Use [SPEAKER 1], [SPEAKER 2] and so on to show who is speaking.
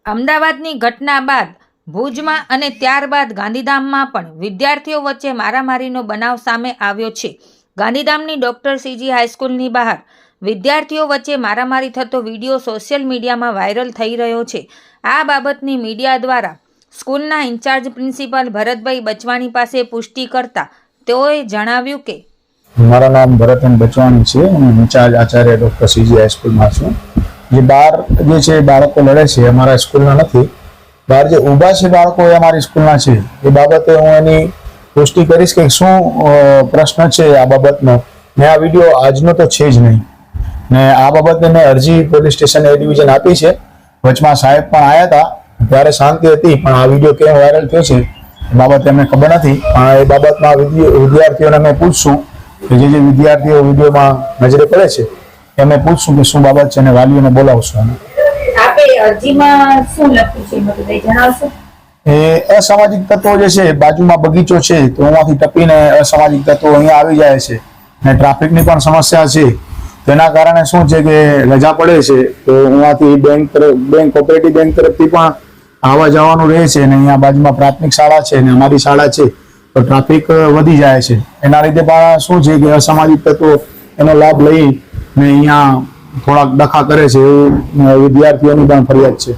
[SPEAKER 1] અમદાવાદની ઘટના બાદ ભુજમાં અને ત્યારબાદ ગાંધીધામમાં પણ વિદ્યાર્થીઓ વચ્ચે મારામારીનો બનાવ સામે આવ્યો છે. ગાંધીધામની ડોક્ટર સીજી હાઈસ્કૂલની બહાર વિદ્યાર્થીઓ વચ્ચે મારામારી થતો વિડીયો સોશિયલ મીડિયામાં વાયરલ થઈ રહ્યો છે. આ બાબતની મીડિયા દ્વારા સ્કૂલના ઇન્ચાર્જ પ્રિન્સિપાલ ભરતભાઈ બચવાણી પાસે પુષ્ટિ કરતા તેઓએ જણાવ્યું કે
[SPEAKER 2] મારું નામ ભરતભાઈ બચવાણી છે. હું ઇન્ચાર્જ આચાર્ય ડોક્ટર સીજી હાઈસ્કૂલમાં છું. જે બહાર જે છે બાળકો લડે છે અમારા સ્કૂલના નથી, બહાર જે ઊભા છે બાળકો એ અમારી સ્કૂલના છે. એ બાબતે હું એની પુષ્ટિ કરીશ કે શું પ્રશ્ન છે આ બાબતનો. ને આ વિડીયો આજનો તો છે જ નહીં, ને આ બાબતે મેં અરજી પોલીસ સ્ટેશન એ ડિવિઝન આપી છે. વચમાં સાહેબ પણ આવ્યા હતા, ત્યારે શાંતિ હતી, પણ આ વિડીયો કેમ વાયરલ થયો છે એ બાબતે અમને ખબર નથી. પણ એ બાબતમાં વિદ્યાર્થીઓને અમે પૂછશું કે જે વિદ્યાર્થીઓ વિડીયોમાં નજરે પડે છે એમને પૂછશું કે શું બાબત છે, અને વાલીઓને બોલાવશું.
[SPEAKER 1] આપે અરજીમાં શું લખ્યું છે બધું જણાવશો?
[SPEAKER 2] એ અસામાજિક તત્વો જે છે, બાજુમાં બગીચો છે તો એમાંથી ટપીને અસામાજિક તત્વો અહીંયા આવી જાય છે, ને ટ્રાફિકની પણ સમસ્યા છે. તેના કારણે શું છે કે રજા પડે છે તો અહીંયાથી બેંક કોઓપરેટિવ બેંક તરફથી પણ આવવા જવાનું રહે છે, અને અહીંયા બાજુમાં પ્રાથમિક શાળા છે ને અમારી શાળા છે તો ટ્રાફિક વધી જાય છે. એના લીધે પણ શું છે કે અસામાજિક તત્વો એનો લાભ લઈ ને અહીંયા થોડાક ડખા કરે છે, એવું વિદ્યાર્થીઓની પણ ફરિયાદ છે.